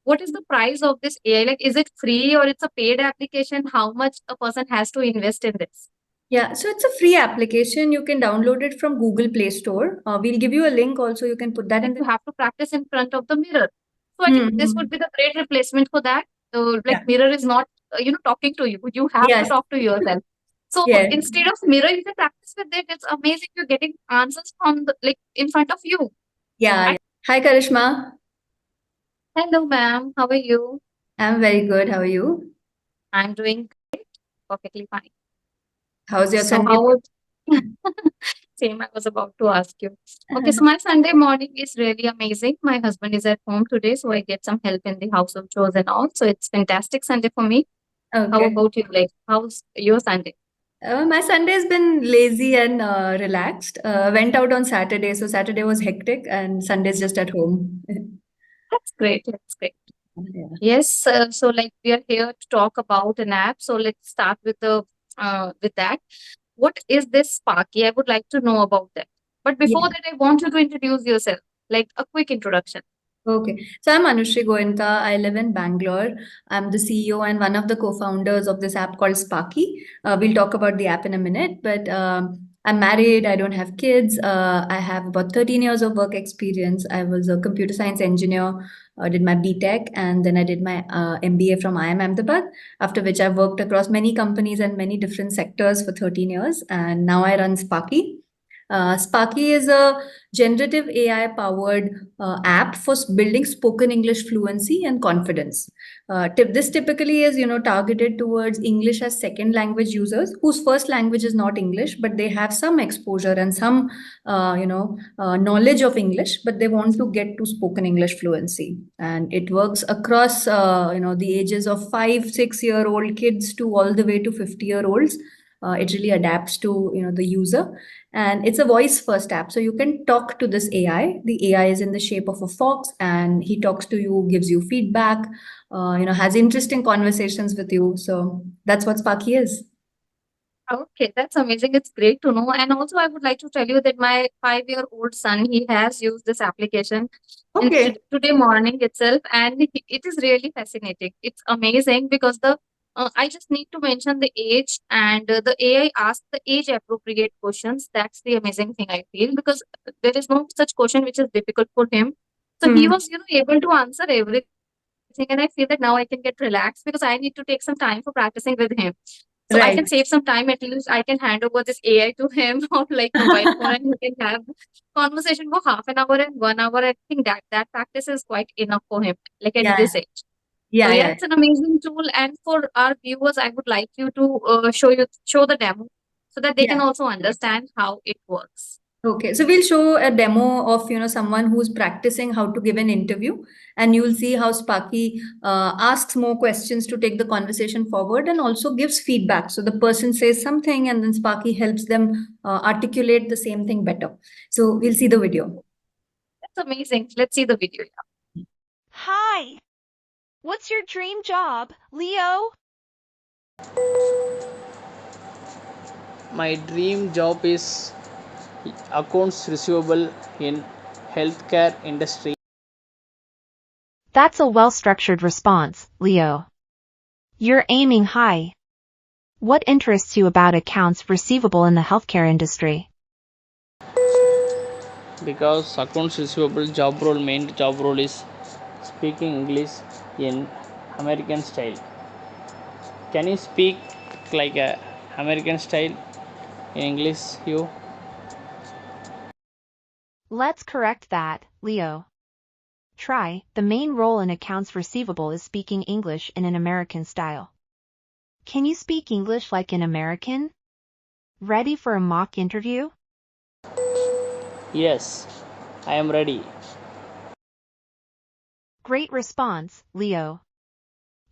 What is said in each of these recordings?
what is the price of this AI? Like, is it free or it's a paid application? How much a person has to invest in this? Yeah, so it's a free application. You can download it from Google Play Store. We'll give you a link also. You can put that in Like, the. you have to practice in front of the mirror. So I think this would Hmm. be the great replacement for that. Like, Yeah. mirror is not, talking to you. You have to Yes. talk to yourself. So Yes. instead of mirror, you can practice with it. It's amazing. You're getting answers from the, like, in front of you. Yeah. I, Yeah. Hi, Karishma. Hello, ma'am. How are you? I'm very good. How are you? I'm doing great, perfectly fine. How's your So Sunday? how was same I was about to ask you. Okay, so my Sunday morning is really amazing. My husband is at home today, so I get some help in the household chores and all. So it's fantastic Sunday for me. How Okay. about you? Like, how's your Sunday? My Sunday's been lazy and relaxed. Went out on Saturday, so Saturday was hectic, and Sunday's just at home. That's great. That's great. Yeah. Yes. So like we are here to talk about an app. So let's start with that. What is this Sparky? I would like to know about that. But before Yeah. that, I want you to introduce yourself, like a quick introduction. Okay. So I'm Anushri Goenka. I live in Bangalore. I'm the CEO and one of the co-founders of this app called Sparky. We'll talk about the app in a minute, but I'm married. I don't have kids. I have about 13 years of work experience. I was a computer science engineer, did my BTech, and then I did my MBA from IIM Ahmedabad, after which I've worked across many companies and many different sectors for 13 years. And now I run Sparky. Sparky is a generative AI powered app for building spoken English fluency and confidence. This typically is, targeted towards English as second language users whose first language is not English, but they have some exposure and some, knowledge of English, but they want to get to spoken English fluency. And it works across, the ages of 5, 6 year old kids to all the way to 50-year-olds. It really adapts to, the user, and it's a voice first app, so you can talk to this AI. The AI is in the shape of a fox, and he talks to you, gives you feedback, has interesting conversations with you. So that's what Sparky is. Okay, that's amazing. It's great to know. And also, I would like to tell you that my 5-year-old son, he has used this application in Okay. today morning itself, and it is really fascinating. It's amazing because I just need to mention the age, and the AI asks the age appropriate questions. That's the amazing thing I feel, because there is no such question which is difficult for him. So he Hmm. was, able to answer everything, and I feel that now I can get relaxed because I need to take some time for practicing with him. So I Right. can save some time. At least I can hand over this AI to him or like mobile phone, and he can have conversation for half an hour and 1 hour. I think that practice is quite enough for him, like at Yeah. this age. So Yeah. yeah, Yeah. it's an amazing tool. And for our viewers, I would like you to show the demo so that they can Yeah. also understand how it works. Okay, so we'll show a demo of, someone who's practicing how to give an interview, and you'll see how Sparky asks more questions to take the conversation forward and also gives feedback. So the person says something, and then Sparky helps them articulate the same thing better. So we'll see the video. That's amazing. Let's see the video. Hi. What's your dream job, Leo? My dream job is accounts receivable in healthcare industry. That's a well-structured response, Leo. You're aiming high. What interests you about accounts receivable in the healthcare industry? Because accounts receivable main job role is speaking English in American style. Can you speak like a American style in English, you? Let's correct that, Leo. Try, the main role in accounts receivable is speaking English in an American style. Can you speak English like an American? Ready for a mock interview? Yes, I am ready. Great response, Leo.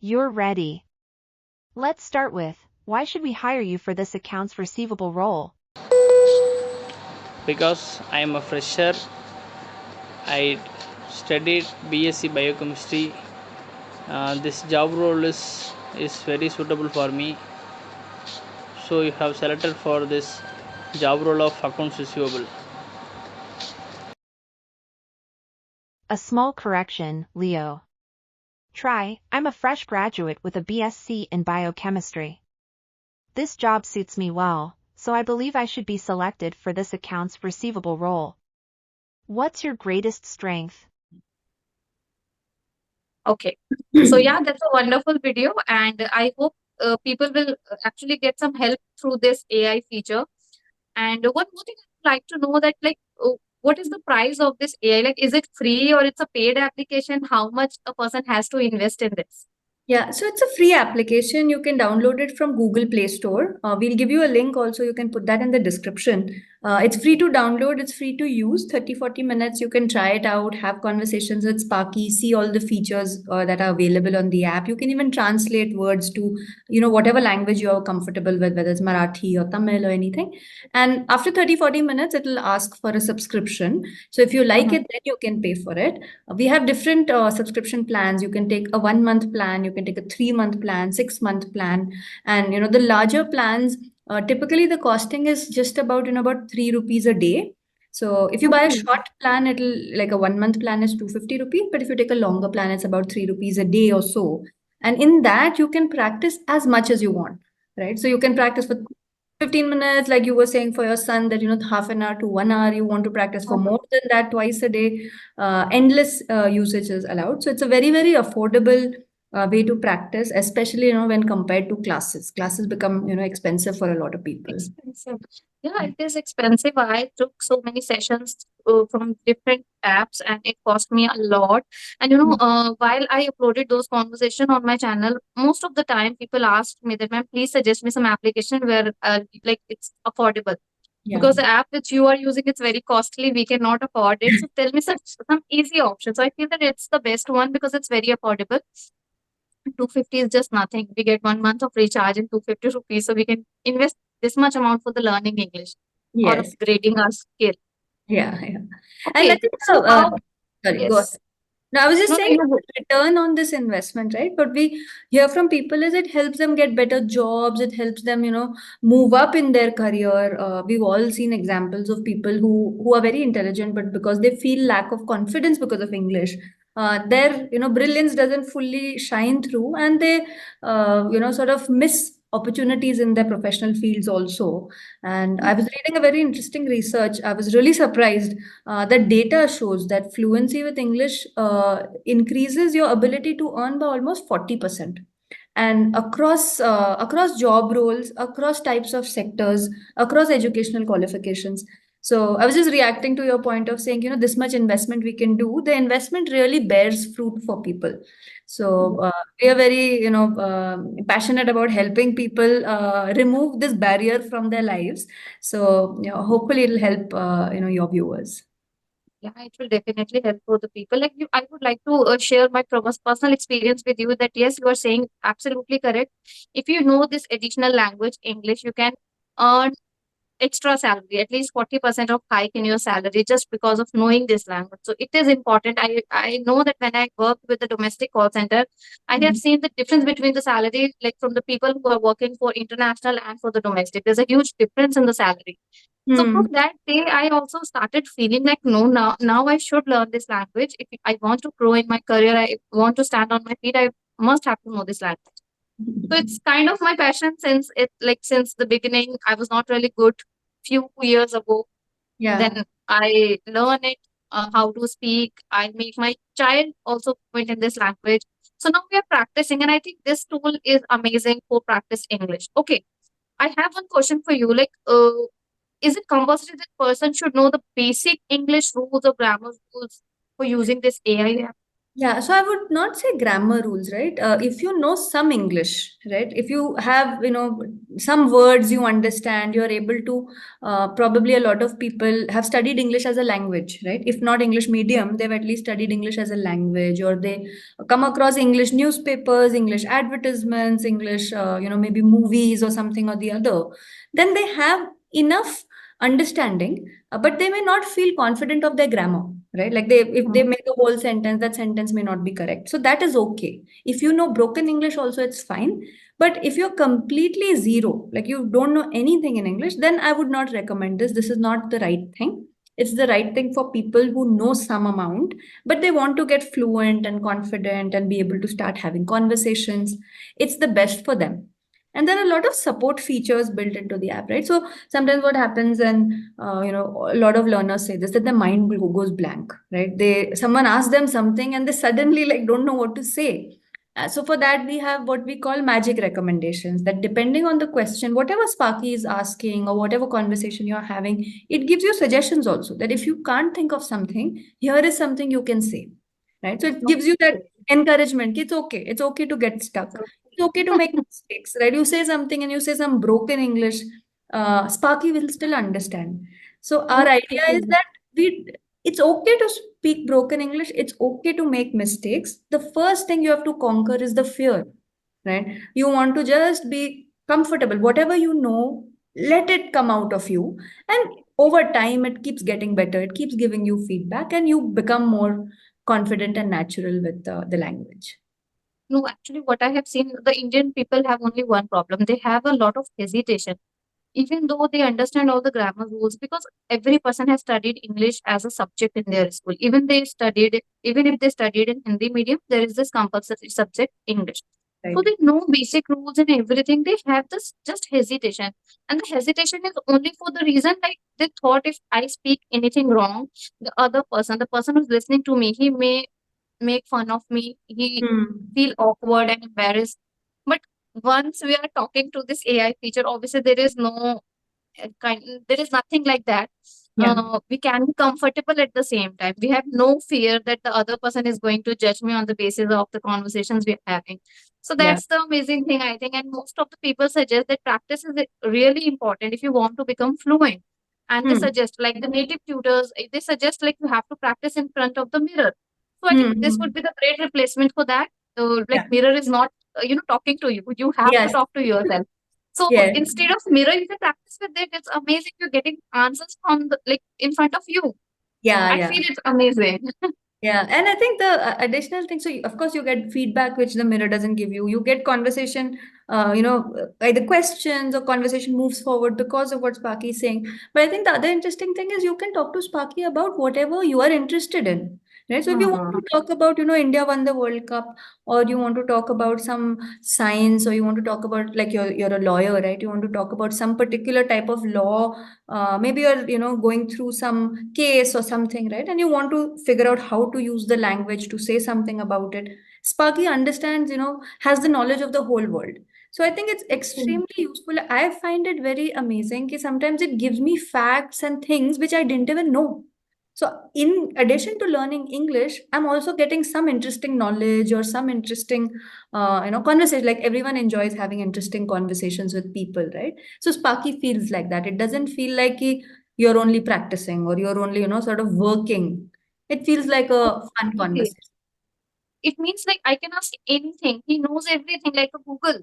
You're ready. Let's start with, why should we hire you for this accounts receivable role? Because I am a fresher. I studied BSc biochemistry. This job role is very suitable for me. So you have selected for this job role of accounts receivable. A small correction, Leo. Try, I'm a fresh graduate with a BSc in biochemistry. This job suits me well, so I believe I should be selected for this accounts receivable role. What's your greatest strength? Okay. So yeah, that's a wonderful video, and I hope people will actually get some help through this AI feature. And one more thing I'd like to know that what is the price of this AI? Like, is it free or it's a paid application? How much a person has to invest in this? Yeah, so it's a free application. You can download it from Google Play Store. We'll give you a link also. You can put that in the description. It's free to download, it's free to use. 30-40 minutes. You can try it out, have conversations with Sparky, see all the features that are available on the app. You can even translate words to, whatever language you are comfortable with, whether it's Marathi or Tamil or anything. And after 30-40 minutes, it will ask for a subscription. So if you like it, then you can pay for it. We have different subscription plans. You can take a 1 month plan, you can take a 3 month plan, 6 month plan, and the larger plans. Typically, the costing is just about 3 rupees a day. So if you buy a Okay. short plan, it'll like a 1 month plan is 250 rupees. But if you take a longer plan, it's about 3 rupees a day or so. And in that, you can practice as much as you want, right? So you can practice for 15 minutes, like you were saying for your son, that half an hour to 1 hour, you want to practice for more than that twice a day. Endless usage is allowed. So it's a very, very affordable way to practice, especially when compared to classes. Classes become expensive for a lot of people. Expensive. Yeah, it is expensive. I took so many sessions from different apps and it cost me a lot. And while I uploaded those conversation on my channel, most of the time people asked me that, ma'am, please suggest me some application where like it's affordable. Yeah. Because the app which you are using, it's very costly. We cannot afford it. So tell me some easy options. So I feel that it's the best one because it's very affordable. 250 is just nothing. We get 1 month of recharge in 250 rupees. So we can invest this much amount for the learning English or Yes. upgrading our skill. Yeah. Yeah. And I Okay. think, So how, sorry, go ahead. yes. No, I was just No, no, saying you go. return on this investment, right? What we hear from people is it helps them get better jobs. It helps them, move up in their career. We've all seen examples of people who are very intelligent, but because they feel lack of confidence because of English, their brilliance doesn't fully shine through, and they sort of miss opportunities in their professional fields also. And I was reading a very interesting research. I was really surprised. The data shows that fluency with English increases your ability to earn by almost 40%. And across job roles, across types of sectors, across educational qualifications. So I was just reacting to your point of saying, this much investment we can do. The investment really bears fruit for people. So we are very, passionate about helping people remove this barrier from their lives. So hopefully it'll help, your viewers. Yeah, it will definitely help for the people. Like you, I would like to share my personal experience with you that yes, you are saying absolutely correct. If you know this additional language, English, you can earn extra salary, at least 40% of hike in your salary just because of knowing this language. So it is important. I know that when I work with the domestic call center, I have seen the difference between the salary, like from the people who are working for international and for the domestic. There's a huge difference in the salary. So from Hmm. that day, I also started feeling like, no, now I should learn this language. If I want to grow in my career, I want to stand on my feet, I must have to know this language. So it's kind of my passion since the beginning. I was not really good few years ago. Yeah. Then I learn it how to speak. I make my child also fluent in this language. So now we are practicing, and I think this tool is amazing for practice English. Okay, I have one question for you. Like, is it compulsory that person should know the basic English rules or grammar rules for using this AI app? Yeah, so I would not say grammar rules, right? If you know some English, right? If you have, some words you understand, you're able to, probably a lot of people have studied English as a language, right? If not English medium, they've at least studied English as a language, or they come across English newspapers, English advertisements, English, maybe movies or something or the other. Then they have enough understanding, but they may not feel confident of their grammar, right? Like if they make a whole sentence, that sentence may not be correct. So that is okay. If you know broken English also, it's fine. But if you're completely zero, like you don't know anything in English, then I would not recommend this. This is not the right thing. It's the right thing for people who know some amount, but they want to get fluent and confident and be able to start having conversations. It's the best for them. And there are a lot of support features built into the app, right? So sometimes what happens, and a lot of learners say this, that their mind goes blank, right? Someone asks them something and they suddenly like don't know what to say. So for that, we have what we call magic recommendations, that depending on the question, whatever Sparky is asking or whatever conversation you're having, it gives you suggestions also, that if you can't think of something, here is something you can say, right? So it gives you that encouragement. It's okay. It's okay to get stuck. It's okay to make mistakes, right? You say something and you say some broken English, Sparky will still understand. So our idea is Okay. that we it's okay to speak broken English. It's okay to make mistakes. The first thing you have to conquer is the fear, right? You want to just be comfortable. Whatever you know, let it come out of you. And over time, it keeps getting better. It keeps giving you feedback, and you become more confident and natural with the language. No, actually, what I have seen, the Indian people have only one problem. They have a lot of hesitation, even though they understand all the grammar rules, because every person has studied English as a subject in their school. Even if they studied in Hindi medium, there is this compulsory subject English. So Right. they know basic rules and everything. They have this just hesitation, and the hesitation is only for the reason like they thought if I speak anything wrong, the person who's listening to me, he may make fun of me. He Hmm. feel awkward and embarrassed. But once we are talking to this AI feature, obviously there is nothing like that. Yeah. We can be comfortable at the same time. We have no fear that the other person is going to judge me on the basis of the conversations we're having. So Yeah. that's the amazing thing, I think. And most of the people suggest that practice is really important if you want to become fluent. And they Hmm. suggest, like the native tutors, they suggest like you have to practice in front of the mirror. So I think Hmm. this Hmm. would be the great replacement for that. Like Yeah. mirror is not, talking to you. You have to Yes. talk to yourself. So Yes. instead of mirror, you can practice with it. It's amazing. You're getting answers from like in front of you. Yeah. I Yeah. feel it's amazing. Yeah, and I think the additional thing, so of course you get feedback which the mirror doesn't give you. You get conversation, either questions or conversation moves forward because of what Sparky is saying. But I think the other interesting thing is you can talk to Sparky about whatever you are interested in. Right? So if you want Hmm. to talk about, India won the World Cup, or you want to talk about some science, or you want to talk about, like, you're a lawyer, right? You want to talk about some particular type of law, maybe you're going through some case or something, right? And you want to figure out how to use the language to say something about it. Sparky understands, has the knowledge of the whole world. So I think it's extremely useful. I find it very amazing that sometimes it gives me facts and things which I didn't even know. So in addition to learning English, I'm also getting some interesting knowledge or some interesting conversation. Like, everyone enjoys having interesting conversations with people, right? So Sparky feels like that. It doesn't feel like you're only practicing or you're only, sort of working. It feels like a fun Okay. conversation. It means like I can ask anything. He knows everything like a Google.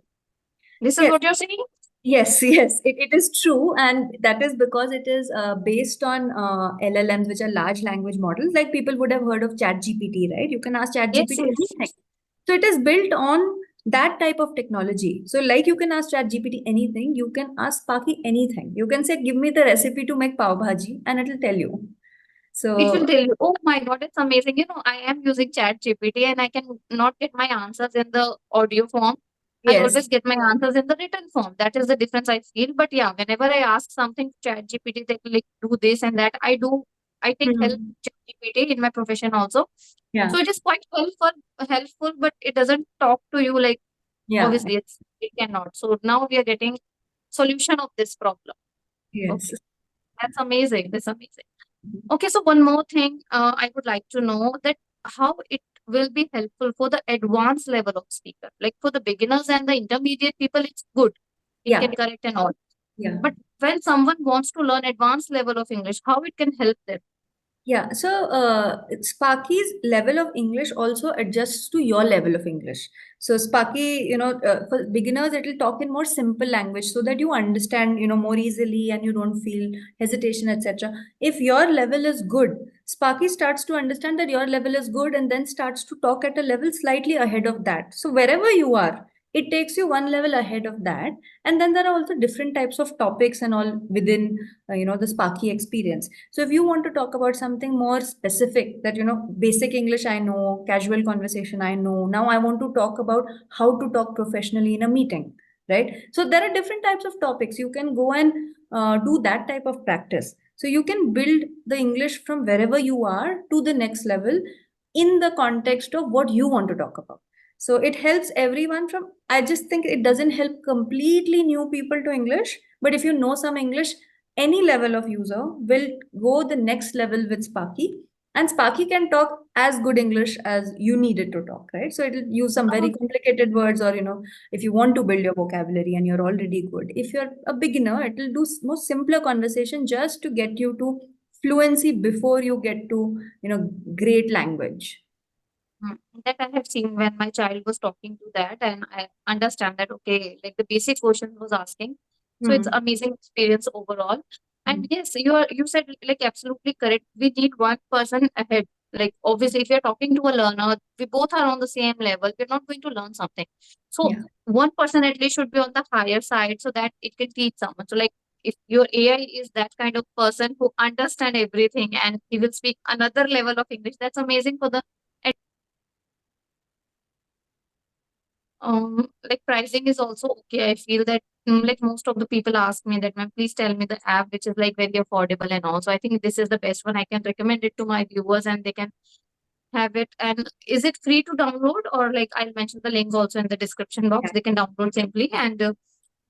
This is Yes, what you're saying? yes, yes, it is true. And that is because it is based on LLMs, which are large language models. Like, people would have heard of ChatGPT, right? You can ask Yes, ChatGPT yes. anything. So it is built on that type of technology. So, like, you can ask ChatGPT anything, you can ask Sparky anything. You can say, give me the recipe to make pav bhaji, and it'll tell you. It will So, tell you, oh my God, it's amazing. I am using Chat GPT and I can not get my answers in the audio form. I yes. always get my answers in the written form. That is the difference I feel. But yeah, whenever I ask something to Chat GPT, they will like do this and that. I take help Mhm. Chat GPT in my profession also. Yeah, So it is quite helpful, but it doesn't talk to you like yeah, obviously it cannot. So now we are getting solution of this problem. yes. Okay, that's amazing. That's amazing. Okay, so one more thing I would like to know that how it will be helpful for the advanced level of speaker. Like for the beginners and the intermediate people, it's good. It can Yeah, be correct and all. yeah. But when someone wants to learn advanced level of English, how it can help them? Yeah, so Sparky's level of English also adjusts to your level of English. So Sparky, for beginners, it'll talk in more simple language so that you understand, more easily and you don't feel hesitation, etc. If your level is good, Sparky starts to understand that your level is good and then starts to talk at a level slightly ahead of that. So wherever you are, it takes you one level ahead of that. And then there are also different types of topics and all within the Sparky experience. So if you want to talk about something more specific, that basic English I know, casual conversation I know, now I want to talk about how to talk professionally in a meeting, right? So there are different types of topics. You can go and do that type of practice. So you can build the English from wherever you are to the next level in the context of what you want to talk about. So it helps everyone from, I just think it doesn't help completely new people to English, but if you know some English, any level of user will go the next level with Sparky. And Sparky can talk as good English as you need it to talk, right? So it'll use some very complicated words, or if you want to build your vocabulary and you're already good. If you're a beginner, it'll do more simpler conversation just to get you to fluency before you get to, great language. Mm, that I have seen when my child was talking to that, and I understand that, okay, like the basic question was asking. So it's Hmm. amazing experience overall. And Hmm. yes, you said like absolutely correct. We need one person ahead. Like obviously, if you're talking to a learner, we both are on the same level. We're not going to learn something. So Yeah. one person at least should be on the higher side so that it can teach someone. So like if your AI is that kind of person who understand everything and he will speak another level of English, that's amazing for the like pricing is also okay. I feel that like most of the people ask me that, ma'am, please tell me the app which is like very affordable and also I think this is the best one. I can recommend it to my viewers and they can have it. And is it free to download, or like I'll mention the links also in the description box. Yeah. They can download simply, and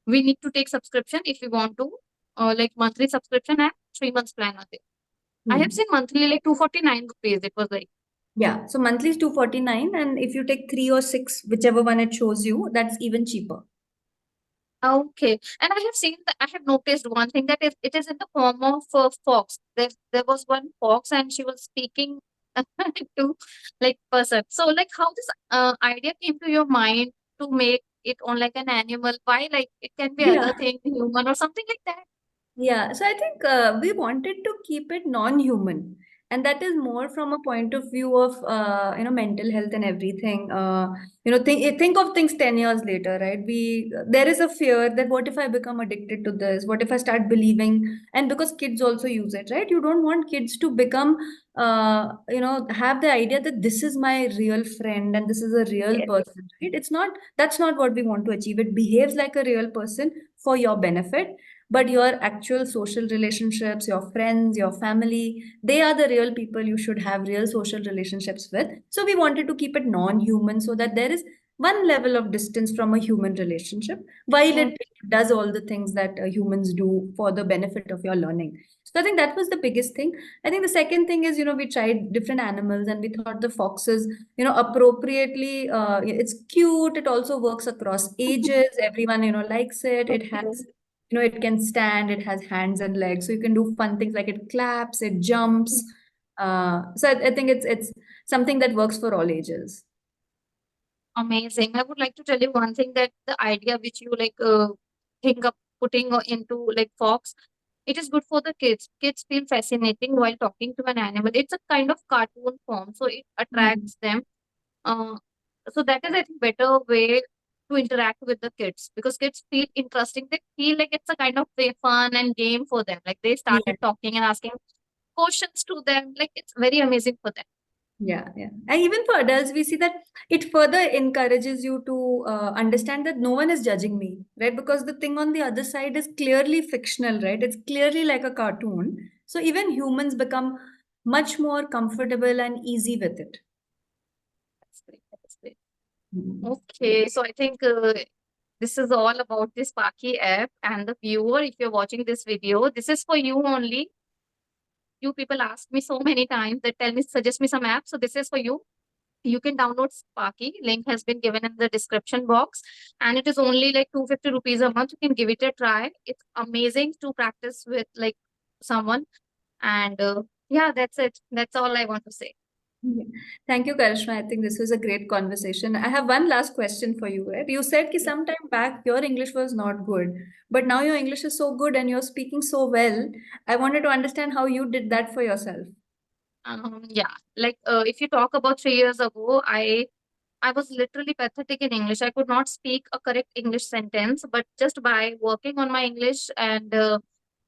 we need to take subscription if we want to, like monthly subscription and 3 months plan are there. I have Hmm. seen monthly like 249 rupees. It was like. Yeah. So monthly is 249, and if you take 3 or 6, whichever one it shows you, that's even cheaper. Okay, and I have seen that I have noticed one thing that it is in the form of fox. There was one fox and she was speaking to like person. So like how this idea came to your mind to make it on like an animal? Why like it can be Yeah. other thing, human or something like that? Yeah, so I think we wanted to keep it non-human, and that is more from a point of view of mental health and everything. Think of things 10 years later, right? There is a fear that what if I become addicted to this? What if I start believing? And because kids also use it, right? You don't want kids to become have the idea that this is my real friend and this is a real Yes. person, right? It's not. That's not what we want to achieve. It behaves like a real person for your benefit, but your actual social relationships, your friends, your family, they are the real people you should have real social relationships with. So we wanted to keep it non-human so that there is one level of distance from a human relationship while Mm, it does all the things that humans do for the benefit of your learning. So I think that was the biggest thing. I think the second thing is, we tried different animals and we thought the foxes, appropriately, it's cute. It also works across ages. Everyone, likes it. It okay. has, it can stand, it has hands and legs, so you can do fun things like it claps, it jumps. So I think it's something that works for all ages. Amazing. I would like to tell you one thing that the idea which you like think of putting into like fox, it is good for the kids. Kids feel fascinating while talking to an animal. It's a kind of cartoon form, so it Mhm. attracts them. Uh, so that is, I think, better way to interact with the kids because kids feel interesting. They feel like it's a kind of way fun and game for them. Like they Yeah, started talking and asking questions to them. Like it's very amazing for them. yeah, yeah. And even for adults, we see that it further encourages you to understand that no one is judging me, right? Because the thing on the other side is clearly fictional, right? It's clearly like a cartoon. So even humans become much more comfortable and easy with it. That's great. That's great. Mhm. Okay, so I think this is all about the Sparky app and the viewer. If you're watching this video, this is for you only. You people ask me so many times that tell me, suggest me some app. So this is for you. You can download Sparky. Link has been given in the description box. And it is only like 250 rupees a month. You can give it a try. It's amazing to practice with like someone. And yeah, that's it. That's all I want to say. Yeah. Thank you, Karishma. I think this was a great conversation. I have one last question for you. Right? You said that some time back your English was not good, but now your English is so good and you're speaking so well. I wanted to understand how you did that for yourself. Yeah, like if you talk about 3 years ago, I I was literally pathetic in English. I could not speak a correct English sentence, but just by working on my English and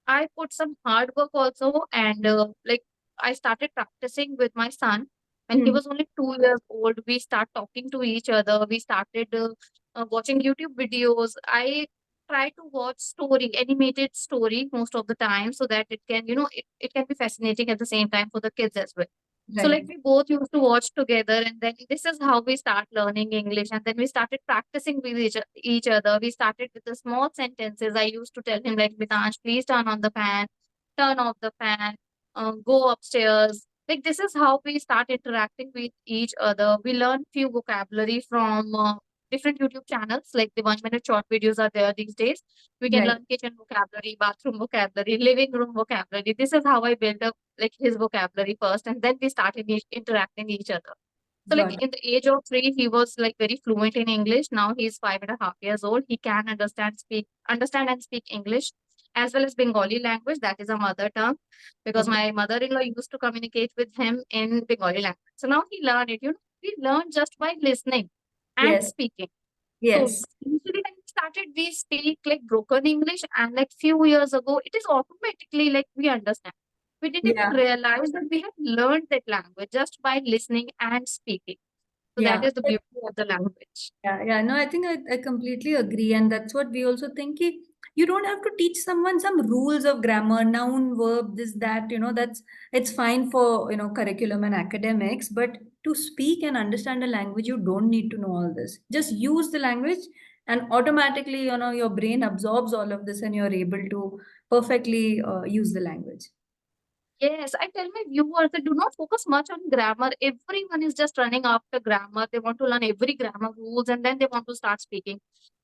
I put some hard work also, and like I started practicing with my son when he Hmm. was only 2 years old. We start talking to each other. We started watching YouTube videos. I try to watch story, animated story most of the time, so that it can, it can be fascinating at the same time for the kids as well. So like Right. we both used to watch together, and then this is how we start learning English. And then we started practicing with each other. We started with the small sentences. I used to tell him like, Mitansh, please turn on the fan, turn off the fan, go upstairs. Like this is how we start interacting with each other. We learn few vocabulary from different YouTube channels, like the 1 minute short videos are there these days. We can Right. learn kitchen vocabulary, bathroom vocabulary, living room vocabulary. This is how I built up like his vocabulary first, and then we started interacting each other. So like Got it. in the age of 3, he was like very fluent in English. Now he's 5.5 years old. He can understand and speak English as well as Bengali language. That is a mother tongue, because Okay. my mother-in-law used to communicate with him in Bengali language. So now he learned it. We learned just by listening and Yes. speaking. So Yes. initially when we started, we speak like broken English, and like few years ago, it is automatically like we understand. We didn't Yeah. even realize that we have learned that language just by listening and speaking. So that Yeah. is the beauty of the language. Yeah, yeah, no, I think I completely agree. And that's what we also think. You don't have to teach someone some rules of grammar, noun, verb, this, that, it's fine for, curriculum and academics. But to speak and understand a language, you don't need to know all this. Just use the language and automatically, your brain absorbs all of this and you're able to perfectly use the language. Yes, I tell my viewers that do not focus much on grammar. Everyone is just running after grammar. They want to learn every grammar rules and then they want to start speaking.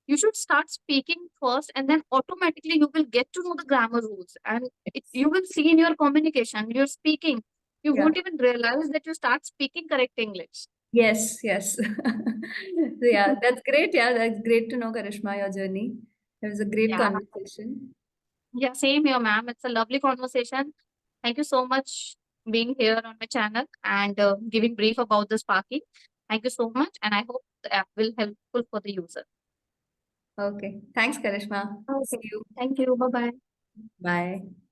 You should start speaking first, and then automatically you will get to know the grammar rules, and you will see in your communication, you're speaking. You Yeah. won't even realize that you start speaking correct English. Yes, yes. So, yeah, that's great. Yeah, that's great to know, Karishma, your journey. It was a great Yeah. conversation. Yeah, same here, ma'am. It's a lovely conversation. Thank you so much being here on my channel and giving brief about the Sparky. Thank you so much, and I hope the app will helpful for the user. Okay. Thanks, Karishma. See Okay. you. Thank you. Bye bye. Bye.